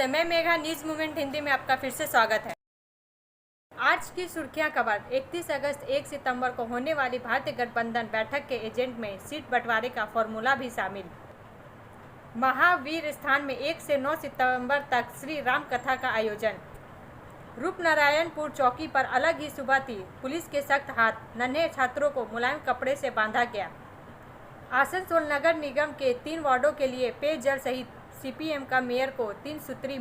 नमस्ते, मैं Megha, news movement Hindi में आपका फिर से स्वागत है। आज की सुर्खियां खबर। 31 अगस्त 1 सितंबर को होने वाली भारतीय गठबंधन बैठक के एजेंडे में सीट बंटवारे का फॉर्मूला भी शामिल। महावीर स्थान में 1 से 9 सितंबर तक श्री राम कथा का आयोजन। रूपनारायणपुर चौकी पर अलग ही सुबह थी। पुलिस के सख्त हाथ, नन्हे छात्रों को मुलायम कपड़े से बांधा गया। आसनसोल नगर निगम के 3 वार्डों के लिए पेयजल सहित सीपीएम का मेयर को 3 सूत्री।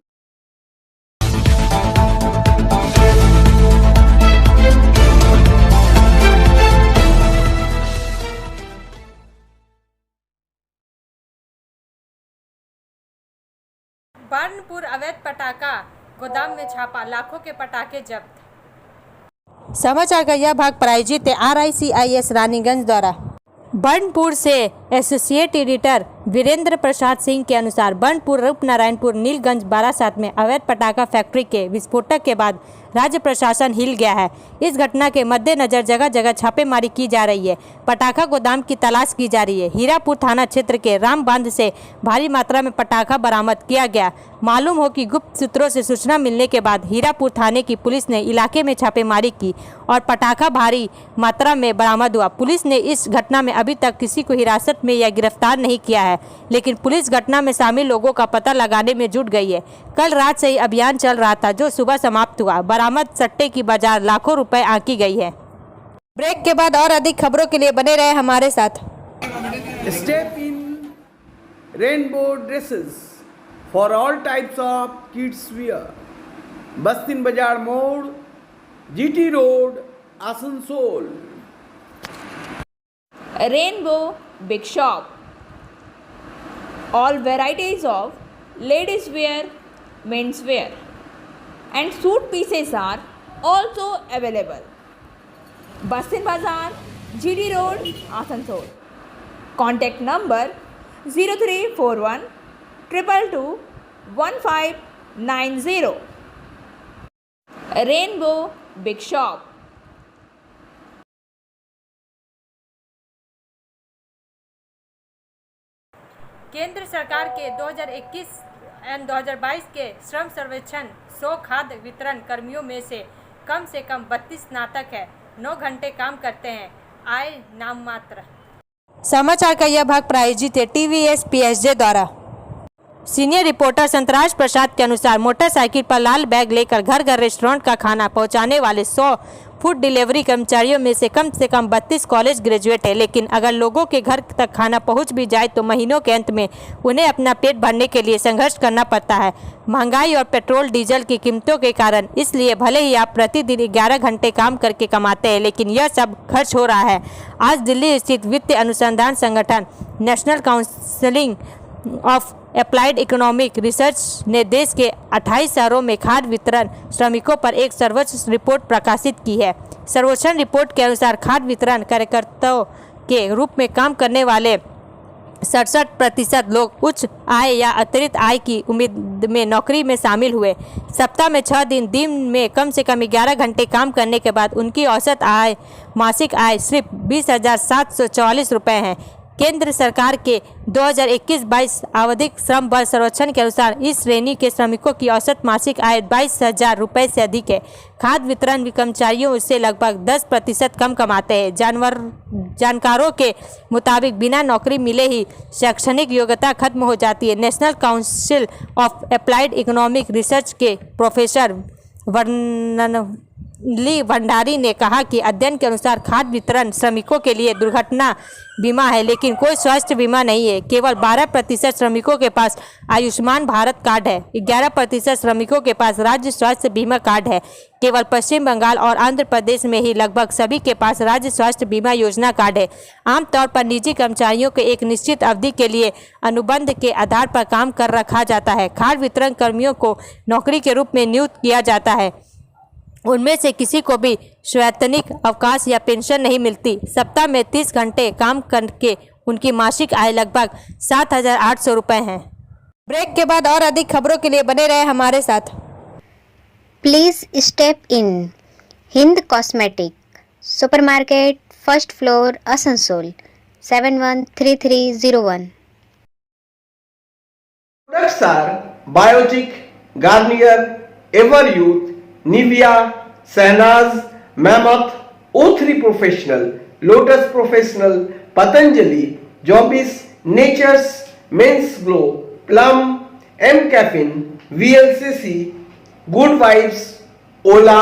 बर्नपुर अवैध पटाखा गोदाम में छापा, लाखों के पटाखे जब्त। समाचार का यह भाग प्रायोजित है RICIS रानीगंज द्वारा। बर्नपुर से एसोसिएट एडिटर वीरेंद्र प्रसाद सिंह के अनुसार बर्नपुर, रूपनारायणपुर, नीलगंज, बारासात में अवैध पटाखा फैक्ट्री के विस्फोटक के बाद राज्य प्रशासन हिल गया है। इस घटना के मद्देनजर जगह जगह छापेमारी की जा रही है। पटाखा गोदाम की तलाश की जा रही है। हीरापुर थाना क्षेत्र के राम बांध से भारी मात्रा में पटाखा बरामद किया गया। मालूम हो कि गुप्त सूत्रों से सूचना मिलने के बाद हीरापुर थाने की पुलिस ने इलाके में छापेमारी की और पटाखा भारी मात्रा में बरामद हुआ। पुलिस ने इस घटना में अभी तक किसी को हिरासत में या गिरफ्तार नहीं किया है, लेकिन पुलिस घटना में शामिल लोगों का पता लगाने में जुट गई है। कल रात से ही अभियान चल रहा था, जो सुबह समाप्त हुआ। बरामद सट्टे की बाजार लाखों रुपए आंकी गई है। ब्रेक के बाद और अधिक खबरों के लिए बने रहे हमारे साथ। Step in rainbow dresses for all types of kids wear. Bastin Bazaar Mode, GT Road, Asansol. Rainbow Big Shop. All varieties of ladies wear, men's wear and suit pieces are also available. Bastin Bazaar, GT Road, Asansol. Contact number 0341 222 1590. Rainbow Big Shop. केंद्र सरकार के 2021 एवं 2022 के श्रम सर्वेक्षण 100 खाद्य वितरण कर्मियों में से कम 32 स्नातक है, 9 घंटे काम करते हैं, आय नाम मात्र। समाचार का यह भाग प्रायोजित है TVS PSJ द्वारा। सीनियर रिपोर्टर संतराज प्रसाद के अनुसार मोटरसाइकिल पर लाल बैग लेकर घर घर रेस्टोरेंट का खाना पहुंचाने वाले 100 फूड डिलीवरी कर्मचारियों में से कम 32 कॉलेज ग्रेजुएट है। लेकिन अगर लोगों के घर तक खाना पहुंच भी जाए तो महीनों के अंत में उन्हें अपना पेट भरने के लिए संघर्ष करना पड़ता है, महंगाई और पेट्रोल डीजल की कीमतों के कारण। इसलिए भले ही आप प्रतिदिन 11 घंटे काम करके कमाते हैं, लेकिन यह सब खर्च हो रहा है। आज दिल्ली स्थित वित्तीय अनुसंधान संगठन national council of applied economic research ने देश के 28 शहरों में खाद्य वितरण श्रमिकों पर एक सर्वेक्षण रिपोर्ट प्रकाशित की है। सर्वेक्षण रिपोर्ट के अनुसार खाद्य वितरण कार्यकर्ताओं के रूप में काम करने वाले 67% लोग उच्च आय या अतिरिक्त आय की उम्मीद में नौकरी में शामिल हुए। सप्ताह में 6 दिन में कम से कम 11 घंटे काम करने के बाद उनकी औसत आय, मासिक आय सिर्फ 20,744 रुपये है। केंद्र सरकार के 2021-22 आवधिक श्रम बल सर्वेक्षण के अनुसार इस श्रेणी के श्रमिकों की औसत मासिक आय 22,000 रुपये से अधिक है। खाद्य वितरण कर्मचारियों से लगभग 10% कम कमाते हैं। जानकारों के मुताबिक बिना नौकरी मिले ही शैक्षणिक योग्यता खत्म हो जाती है। National council of applied economic research के प्रोफेसर ली भंडारी ने कहा कि अध्ययन के अनुसार खाद्य वितरण श्रमिकों के लिए दुर्घटना बीमा है, लेकिन कोई स्वास्थ्य बीमा नहीं है। केवल 12% श्रमिकों के पास आयुष्मान भारत कार्ड है। 11% श्रमिकों के पास राज्य स्वास्थ्य बीमा कार्ड है। केवल पश्चिम बंगाल और आंध्र प्रदेश में ही लगभग सभी के पास राज्य स्वास्थ्य बीमा योजना कार्ड है। आमतौर पर निजी कर्मचारियों को एक निश्चित अवधि के लिए अनुबंध के आधार पर काम कर रखा जाता है। खाद्य वितरण कर्मियों को नौकरी के रूप में नियुक्त किया जाता है। उनमें से किसी को भी स्वैतनिक अवकाश या पेंशन नहीं मिलती। सप्ताह में 30 घंटे काम करके उनकी मासिक आय लगभग 7,800 रुपये है। ब्रेक के बाद और अधिक खबरों के लिए बने रहे हमारे साथ। Please step in Hind cosmetic supermarket, first floor, Asansol 713301. Products are Biotic, Garnier, ever youth, Nivea, Shahnaz, Mamaearth, O3 professional, Lotus professional, Patanjali, जॉबिस, Nature's, men's glow, Plum, M Caffeine, VLCC, Good Vibes, Ola,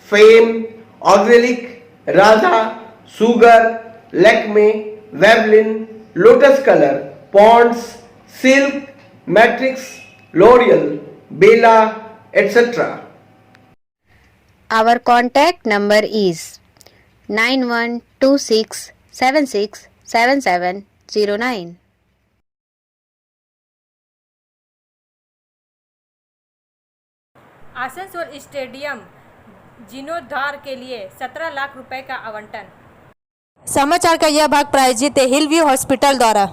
Fame, ऑक्जेलिक, राधा, सुगर, लैक्मे, वेवलिन, Lotus colour, Pond's, Silk, Matrix, L'Oreal, Bella, etc. Our contact number is 9126767709. Asansol stadium जीर्णोद्धार के लिए 17 लाख रुपए का आवंटन। समाचार का यह भाग प्रायोजित है हिल व्यू हॉस्पिटल द्वारा।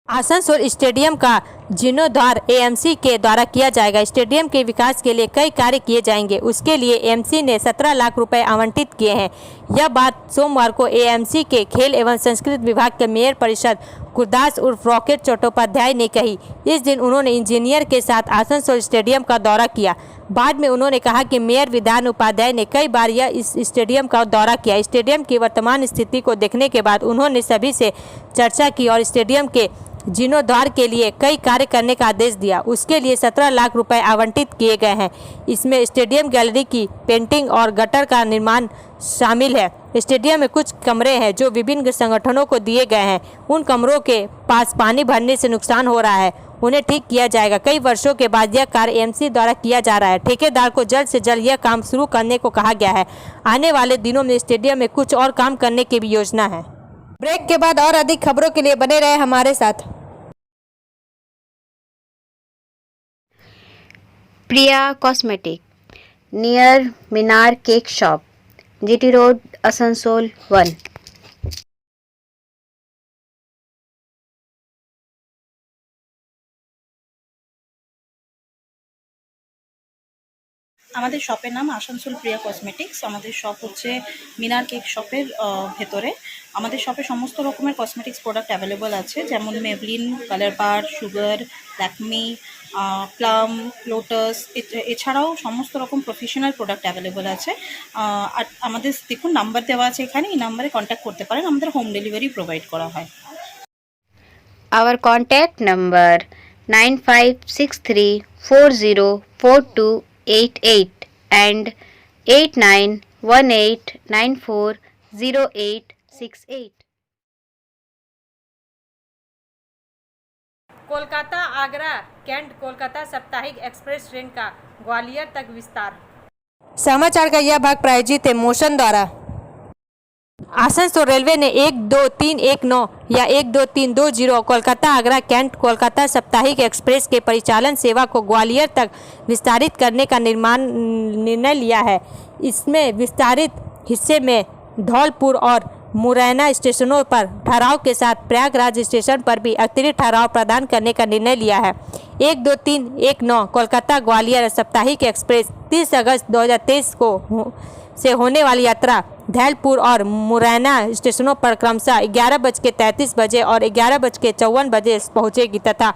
आसनसोल स्टेडियम का जीर्णोद्धार AMC के द्वारा किया जाएगा। स्टेडियम के विकास के लिए कई कार्य किए जाएंगे। उसके लिए AMC ने 17 लाख रुपए आवंटित किए हैं। यह बात सोमवार को AMC के खेल एवं संस्कृति विभाग के मेयर परिषद गुरदास उर्फ रॉकेट चट्टोपाध्याय ने कही। इस दिन उन्होंने इंजीनियर के साथ आसनसोल स्टेडियम का दौरा किया। बाद में उन्होंने कहा कि मेयर विधान उपाध्याय ने कई बार इस स्टेडियम का दौरा किया। स्टेडियम की वर्तमान स्थिति को देखने के बाद उन्होंने सभी से चर्चा की और स्टेडियम के जीर्णोद्धार के लिए कई कार्य करने का आदेश दिया। उसके लिए 17 लाख रुपए आवंटित किए गए हैं। इसमें स्टेडियम गैलरी की पेंटिंग और गटर का निर्माण शामिल है। स्टेडियम में कुछ कमरे हैं जो विभिन्न संगठनों को दिए गए हैं। उन कमरों के पास पानी भरने से नुकसान हो रहा है, उन्हें ठीक किया जाएगा। कई वर्षों के बाद यह कार्य AMC द्वारा किया जा रहा है। ठेकेदार को जल्द से जल्द यह काम शुरू करने को कहा गया है। आने वाले दिनों में स्टेडियम में कुछ और काम करने की भी योजना है। ब्रेक के बाद और अधिक खबरों के लिए बने रहे हमारे साथ। Priya cosmetic near Minar cake shop, GT road, Asansol 1। আমাদের শপের নাম আসানসোল প্রিয়া কসমেটিক্স। আমাদের শপ হচ্ছে মিনার কেক শপের ভেতরে। আমাদের শপে সমস্ত রকমের কসমেটিক্স প্রোডাক্ট অ্যাভেলেবল আছে, যেমন মেবলিন, কালার বার, সুগার, ল্যাকমি, প্লাম, লোটাস, এছাড়াও সমস্ত রকম প্রফেশনাল প্রোডাক্ট অ্যাভেলেবল আছে। আর আমাদের দেখুন নাম্বার দেওয়া আছে এখানে, এই নাম্বারে কন্ট্যাক্ট করতে পারেন। আমাদের হোম ডেলিভারি প্রোভাইড করা হয়। Our contact number 9563404288 and 8918940868। Kolkata Agra cantt Kolkata साप्ताहिक एक्सप्रेस ट्रेन का ग्वालियर तक विस्तार। समाचार का यह भाग प्रायोजित है मोशन द्वारा। आसनसोल रेलवे ने 12319 या 12320 कोलकाता आगरा कैंट कोलकाता साप्ताहिक एक्सप्रेस के परिचालन सेवा को ग्वालियर तक विस्तारित करने का निर्णय लिया है। इसमें विस्तारित हिस्से में धौलपुर और मुरैना स्टेशनों पर ठहराव के साथ प्रयागराज स्टेशन पर भी अतिरिक्त ठहराव प्रदान करने का निर्णय लिया है। 12319 कोलकाता ग्वालियर साप्ताहिक एक्सप्रेस 30 अगस्त 2023 से होने वाली यात्रा धौलपुर और मुरैना स्टेशनों पर क्रमशः 11:33 और 11:54 पहुँचेगी तथा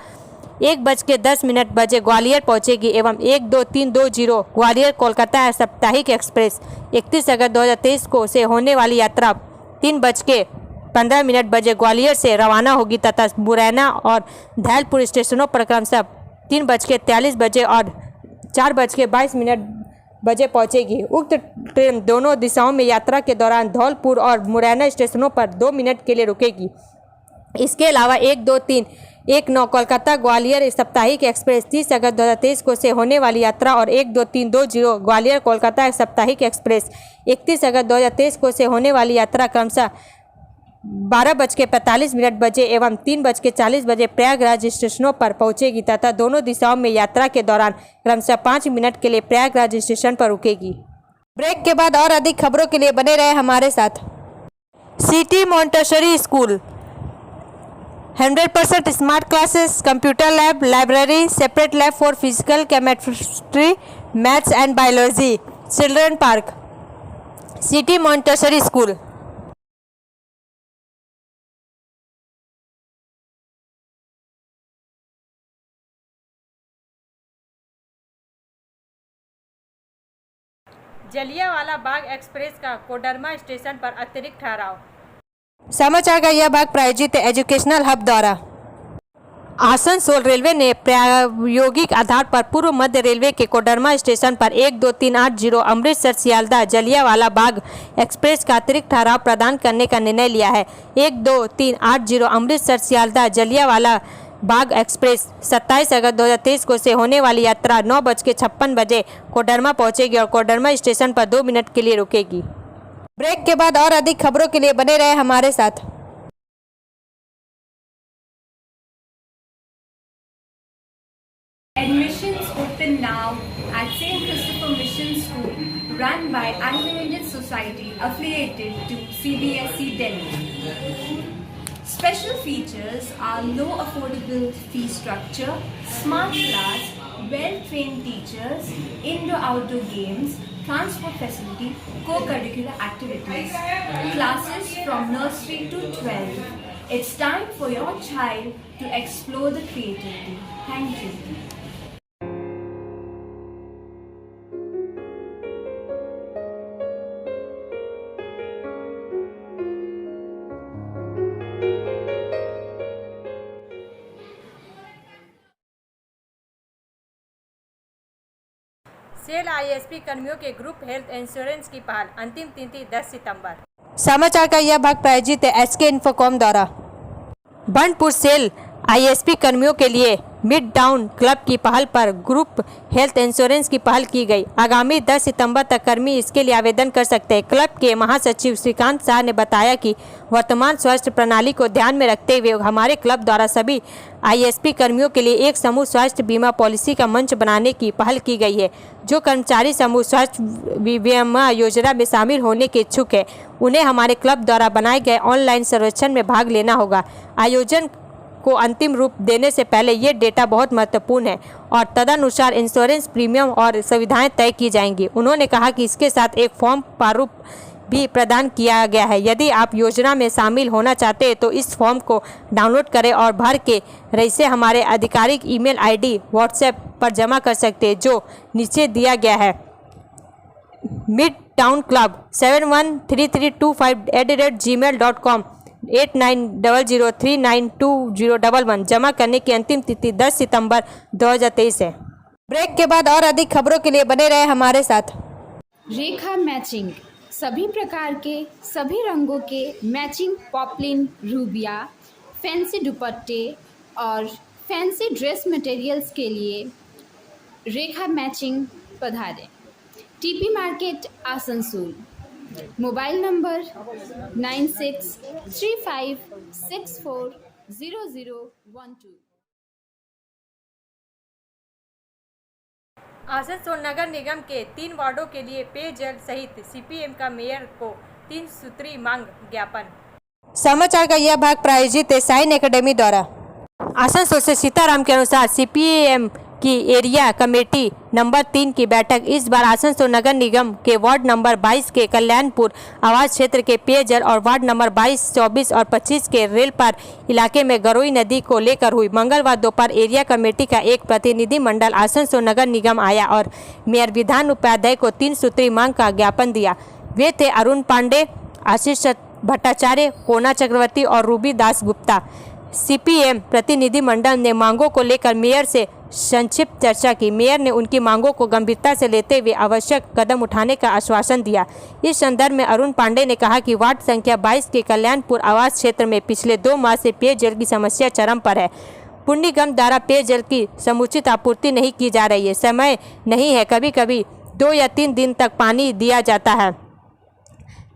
1:10 बजे ग्वालियर पहुँचेगी एवं 12320 ग्वालियर कोलकाता साप्ताहिक एक्सप्रेस 31 अगस्त 2023 से होने वाली यात्रा 3:15 बजे ग्वालियर से रवाना होगी तथा मुरैना और धौलपुर स्टेशनों पर क्रमशः 3:43 और 4:22 बजे पहुंचेगी। उक्त ट्रेन दोनों दिशाओं में यात्रा के दौरान धौलपुर और मुरैना स्टेशनों पर 2 मिनट के लिए रुकेगी। इसके अलावा 12319 कोलकाता ग्वालियर साप्ताहिक एक्सप्रेस 30 अगस्त 2023 से होने वाली यात्रा और 12320 ग्वालियर कोलकाता साप्ताहिक एक्सप्रेस 31 अगस्त 2023 से होने वाली यात्रा क्रमशः 12:45 बजे एवं 3:40 बजे प्रयागराज स्टेशनों पर पहुंचेगी तथा दोनों दिशाओं में यात्रा के दौरान क्रमशः 5 मिनट के लिए प्रयागराज स्टेशन पर रुकेगी। ब्रेक के बाद और अधिक खबरों के लिए बने रहे हमारे साथ। City Montessori school 100% smart classes, computer lab, library, separate lab for physical, chemistry, maths and biology, children park, city Montessori school. Jallianwala Bagh express का कोडरमा स्टेशन पर अतिरिक्त ठहराव। समाचार का यह भाग प्रायोजित एजुकेशनल हब द्वारा। आसनसोल रेलवे ने प्रायोगिक आधार पर पूर्व मध्य रेलवे के कोडरमा स्टेशन पर 12380 अमृतसर सियालदह जलियांवाला बाग एक्सप्रेस का अतिरिक्त ठहराव प्रदान करने का निर्णय लिया है। 12380 अमृतसर सियालदह जलियांवाला बाग एक्सप्रेस 27 अगस्त 2023 को से होने वाली यात्रा 9:56 बजे कोडरमा पहुंचेगी और कोडरमा स्टेशन पर 2 मिनट के लिए रुकेगी। ब्रेक के बाद और अधिक खबरों के लिए बने रहे हमारे साथ। Admissions open now at St. Christopher Mission School, run by Anglo-Indian Society affiliated to CBSE Delhi. Special features are low affordable fee structure, smart class, well-trained teachers, indoor-outdoor games, transport facility, co-curricular activities, classes from nursery to 12. It's time for your child to explore the creativity. Thank you. Cell ISP कर्मियों के group health insurance की पहल, अंतिम तिथि 10 सितंबर। समाचार का यह भाग प्रायोजित है एसके इन्फोकॉम द्वारा। बंडपुर सेल आईएसपी कर्मियों के लिए मिड टाउन क्लब की पहल पर ग्रुप हेल्थ इंश्योरेंस की पहल की गई। आगामी 10 सितंबर तक कर्मी इसके लिए आवेदन कर सकते हैं। क्लब के महासचिव श्रीकांत शाह ने बताया कि वर्तमान स्वास्थ्य प्रणाली को ध्यान में रखते हुए हमारे क्लब द्वारा सभी आईएसपी कर्मियों के लिए एक समूह स्वास्थ्य बीमा पॉलिसी का मंच बनाने की पहल की गई है। जो कर्मचारी समूह स्वास्थ्य बीमा योजना में शामिल होने के इच्छुक है उन्हें हमारे क्लब द्वारा बनाए गए ऑनलाइन सर्वेक्षण में भाग लेना होगा। आयोजन को अंतिम रूप देने से पहले ये डेटा बहुत महत्वपूर्ण है और तदनुसार इंश्योरेंस प्रीमियम और सुविधाएं तय की जाएंगी। उन्होंने कहा कि इसके साथ एक फॉर्म प्रारूप भी प्रदान किया गया है। यदि आप योजना में शामिल होना चाहते हैं तो इस फॉर्म को डाउनलोड करें और भर के इसे हमारे आधिकारिक ईमेल आईडी व्हाट्सएप पर जमा कर सकते हैं जो नीचे दिया गया है। मिड टाउन क्लब 713325@gmail.com 8900392011 जमा करने की अंतिम तिथि 10 सितंबर 2023 है। ब्रेक के बाद और अधिक खबरों के लिए बने रहे हमारे साथ। रेखा मैचिंग सभी प्रकार के सभी रंगों के मैचिंग पॉपलिन रूबिया फैंसी दुपट्टे और फैंसी ड्रेस मटेरियल्स के लिए रेखा मैचिंग पधारें। TP market Asansol. Mobile number 9635640012। Asansol नगर निगम के 3 वार्डों के लिए पेयजल सहित सीपीएम का मेयर को 3 सूत्री मांग ज्ञापन। समाचार का यह भाग प्रायोजित है साइन एकेडमी द्वारा। आसनसोल से सीताराम के अनुसार सीपीएम की एरिया कमेटी नंबर 3 की बैठक इस बार आसनसोल नगर निगम के वार्ड नंबर 22 के कल्याणपुर आवास क्षेत्र के पेयजल और वार्ड नंबर 22, 24 और 25 के रेलपार इलाके में गरोई नदी को लेकर हुई। मंगलवार दोपहर एरिया कमेटी का एक प्रतिनिधि मंडल आसनसोल नगर निगम आया और मेयर विधान उपाध्याय को 3 सूत्री मांग का ज्ञापन दिया। वे थे अरुण पांडे, आशीष भट्टाचार्य, कोना चक्रवर्ती और रूबी दास गुप्ता। सीपीएम प्रतिनिधि मंडल ने मांगों को लेकर मेयर से संक्षिप्त चर्चा की। मेयर ने उनकी मांगों को गंभीरता से लेते हुए आवश्यक कदम उठाने का आश्वासन दिया। इस संदर्भ में अरुण पांडे ने कहा कि वार्ड संख्या 22 के कल्याणपुर आवास क्षेत्र में पिछले 2 माह से पेयजल की समस्या चरम पर है। पुण्य निगम द्वारा पेयजल की समुचित आपूर्ति नहीं की जा रही है। समय नहीं है, कभी कभी 2 या 3 दिन तक पानी दिया जाता है,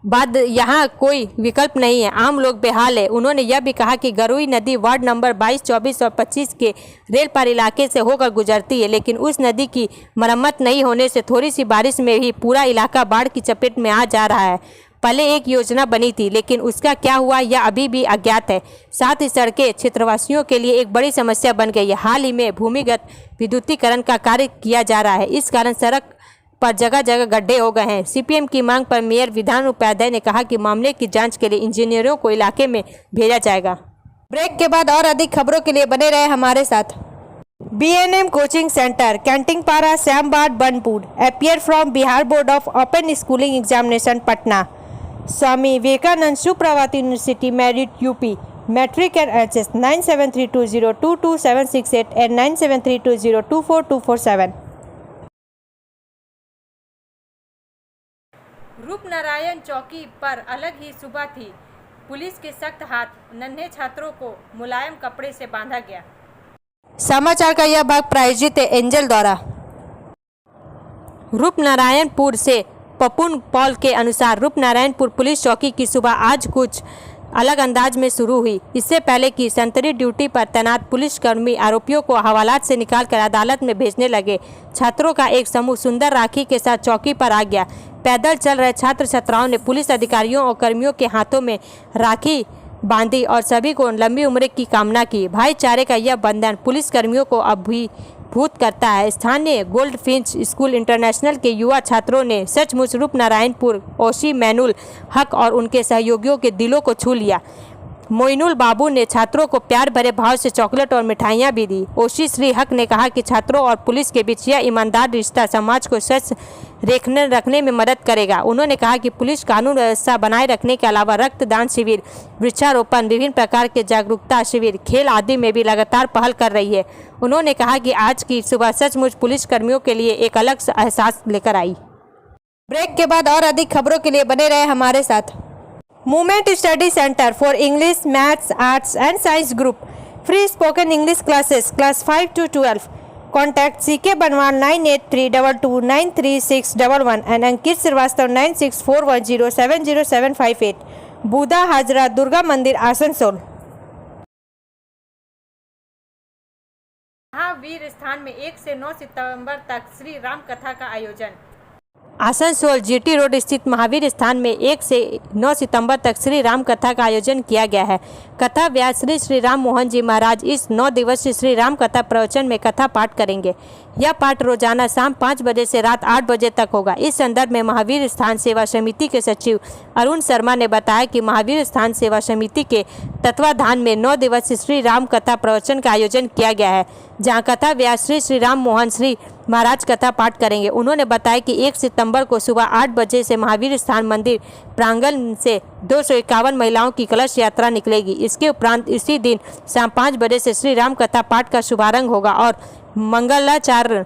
बाद यहाँ कोई विकल्प नहीं है। आम लोग बेहाल है। उन्होंने यह भी कहा कि गरुई नदी वार्ड नंबर 22, 24 और 25 के रेलपार इलाके से होकर गुजरती है, लेकिन उस नदी की मरम्मत नहीं होने से थोड़ी सी बारिश में ही पूरा इलाका बाढ़ की चपेट में आ जा रहा है। पहले एक योजना बनी थी, लेकिन उसका क्या हुआ यह अभी भी अज्ञात है। साथ ही सड़कें क्षेत्रवासियों के लिए एक बड़ी समस्या बन गई है। हाल ही में भूमिगत विद्युतीकरण का कार्य किया जा रहा है, इस कारण सड़क पर जगह जगह गड्ढे हो गए हैं। सीपीएम की मांग पर मेयर विधान उपाध्याय ने कहा कि मामले की जांच के लिए इंजीनियरों को इलाके में भेजा जाएगा। ब्रेक के बाद और अधिक खबरों के लिए बने रहे हमारे साथ। B&M Coaching Center, Cantingpara, Syambad, Banpur, appeared from Bihar Board of Open Schooling Examination, Patna. Swami Vivekanand Supravati University, Merit, UP, Metric and HS 9732022768 and 9732024247. Rupnarayan चौकी पर अलग ही सुबह थी। पुलिस के सख्त हाथ, नन्हे छात्रों को मुलायम कपड़े से बांधा गया। समाचार का यह भाग प्रायोजित है एंजल द्वारा। रूपनारायणपुर से पपुन पॉल के अनुसार रूपनारायणपुर पुलिस चौकी की सुबह आज कुछ अलग अंदाज में शुरू हुई। इससे पहले कि संतरी ड्यूटी पर तैनात पुलिसकर्मी आरोपियों को हवालात से निकालकर अदालत में भेजने लगे, छात्रों का एक समूह सुंदर राखी के साथ चौकी पर आ गया। पैदल चल रहे छात्र छात्राओं ने पुलिस अधिकारियों और कर्मियों के हाथों में राखी बांधी और सभी को लंबी उम्र की कामना की। भाईचारे का यह बंधन पुलिसकर्मियों को अभिभूत करता है। स्थानीय गोल्ड फिंच स्कूल इंटरनेशनल के युवा छात्रों ने सचमुच रूपनारायणपुर ओशी मैनुल हक और उनके सहयोगियों के दिलों को छू लिया। मोइनुल बाबू ने छात्रों को प्यार भरे भाव से चॉकलेट और मिठाइयाँ भी दी। ओशी श्री हक ने कहा कि छात्रों और पुलिस के बीच यह ईमानदार रिश्ता समाज को स्वच्छ रखने में मदद करेगा। उन्होंने कहा कि पुलिस कानून व्यवस्था बनाए रखने के अलावा रक्तदान शिविर, वृक्षारोपण, विभिन्न प्रकार के जागरूकता शिविर, खेल आदि में भी लगातार पहल कर रही है। उन्होंने कहा कि आज की सुबह सचमुच पुलिस कर्मियों के लिए एक अलग एहसास लेकर आई। ब्रेक के बाद और अधिक खबरों के लिए बने रहे हमारे साथ। Movement study centre for English, maths, arts and science group, free spoken English classes, class 5 to 12. Contact CK Banwal 9832293611 and Ankit Srivastava 9641070758. बूदा हाजरा दुर्गा मंदिर, आसनसोल। महावीर स्थान में 1 से 9 सितंबर तक श्री राम कथा का आयोजन। आसनसोल GT रोड स्थित महावीर स्थान में 1 से 9 सितंबर तक श्री राम कथा का आयोजन किया गया है। कथा व्यास श्री राम मोहन जी महाराज इस 9 दिवसीय श्री राम कथा प्रवचन में कथा पाठ करेंगे। यह पाठ रोजाना शाम 5 बजे से रात 8 बजे तक होगा। इस संदर्भ में महावीर स्थान सेवा समिति के सचिव अरुण शर्मा ने बताया कि महावीर स्थान सेवा समिति के तत्वाधान में 9 दिवसीय श्री राम कथा प्रवचन का आयोजन किया गया है, जहाँ कथा व्यास श्री राम मोहन श्री महाराज कथा पाठ करेंगे। उन्होंने बताया कि 1 सितंबर को सुबह 8 बजे से महावीर स्थान मंदिर प्रांगण से 251 महिलाओं की कलश यात्रा निकलेगी। इसके उपरांत इसी दिन शाम 5 बजे से श्री राम कथा पाठ का शुभारंभ होगा और मंगलाचारण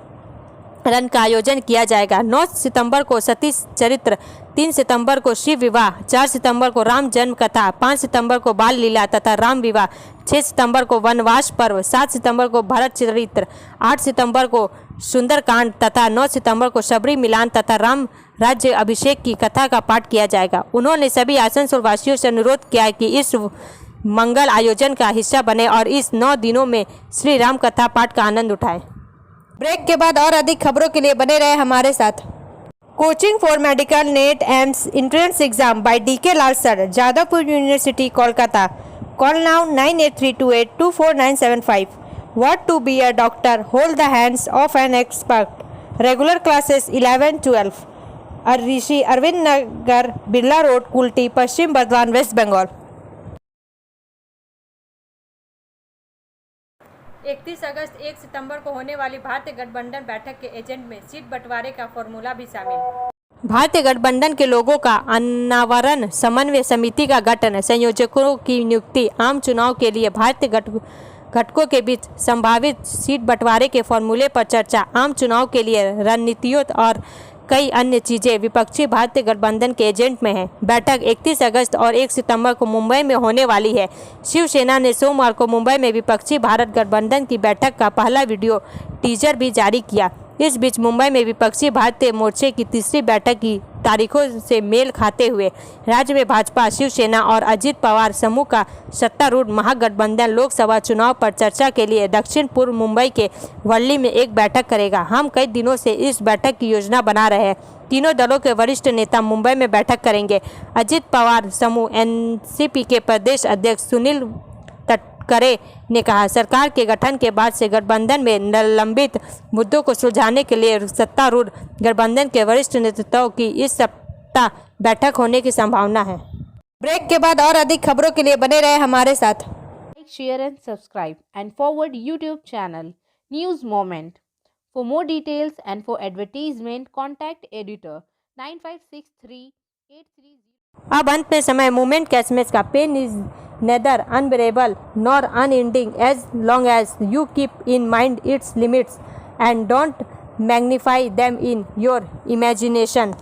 का आयोजन किया जाएगा। 9 सितंबर को सती चरित्र, 3 सितंबर को शिव विवाह, 4 सितंबर को राम जन्म कथा, 5 सितंबर को बाल लीला तथा राम विवाह, 6 सितंबर को वनवास पर्व, 7 सितंबर को भरत चरित्र, 8 सितंबर को सुंदरकांड तथा 9 सितंबर को शबरी मिलान तथा राम राज्य अभिषेक की कथा का पाठ किया जाएगा। उन्होंने सभी आसनसोल वासियों से अनुरोध किया कि इस मंगल आयोजन का हिस्सा बने और इस 9 दिनों में श्री राम कथा पाठ का आनंद उठाएं। ब्रेक के बाद और अधिक खबरों के लिए बने रहे हमारे साथ। Coaching for medical NEET AIIMS entrance exam by DK Lal sir, Jadavpur university, Kolkata. Call now 9832824975. What to be a doctor? Hold the hands of an expert. Regular classes 11-12. Rishi Arvind Nagar, Birla road, Kulti, Paschim Bardhaman, waste Bengal. 31 अगस्त 1 सितंबर को होने वाली भारतीय गठबंधन बैठक के एजेंडे में सीट बंटवारे का फॉर्मूला भी शामिल। भारतीय गठबंधन के लोगों का अनावरण, समन्वय समिति का गठन, संयोजकों की नियुक्ति, आम चुनाव के लिए भारतीय घटकों के बीच संभावित सीट बंटवारे के फॉर्मूले पर चर्चा, आम चुनाव के लिए रणनीतियों और कई अन्य चीजें विपक्षी भारतीय गठबंधन के एजेंट में है। बैठक 31 अगस्त और 1 सितंबर को मुंबई में होने वाली है। शिवसेना ने सोमवार को मुंबई में विपक्षी भारत गठबंधन की बैठक का पहला वीडियो टीजर भी जारी किया। इस बीच मुंबई में विपक्षी भारतीय मोर्चे की तीसरी बैठक की तारीखों से मेल खाते हुए राज्य में भाजपा, शिवसेना और अजित पवार समूह का सत्तारूढ़ महागठबंधन लोकसभा चुनाव पर चर्चा के लिए दक्षिण पूर्व मुंबई के वर्ली में एक बैठक करेगा। हम कई दिनों से इस बैठक की योजना बना रहे हैं। तीनों दलों के वरिष्ठ नेता मुंबई में बैठक करेंगे। अजित पवार समूह NCP के प्रदेश अध्यक्ष सुनील तटकरे ने कहा, सरकार के गठन के बाद से गठबंधन में लंबित मुद्दों को सुलझाने के लिए सत्तारूढ़ गठबंधन के वरिष्ठ नेताओं की इस सप्ताह बैठक होने की संभावना है। ब्रेक के बाद और अधिक खबरों के लिए बने रहे हमारे साथ। Like, share and subscribe and forward YouTube channel News Moment. For more details and for advertisement, contact editor 956383. अब अंत में समय मोमेंट का एसएमएस का pain is neither unbearable nor unending as long as you keep in mind its limits and don't magnify them in your imagination.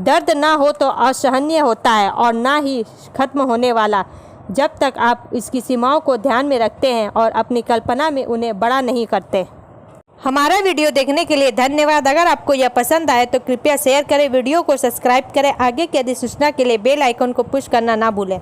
दर्द ना हो तो असहनीय होता है और ना ही खत्म होने वाला जब तक आप इसकी सीमाओं को ध्यान में रखते हैं और अपनी कल्पना में उन्हें बड़ा नहीं करते। हमारा वीडियो देखने के लिए धन्यवाद। अगर आपको यह पसंद आए तो कृपया शेयर करें, वीडियो को सब्सक्राइब करें। आगे की अधिसूचना के लिए बेल आइकन को पुश करना ना भूलें।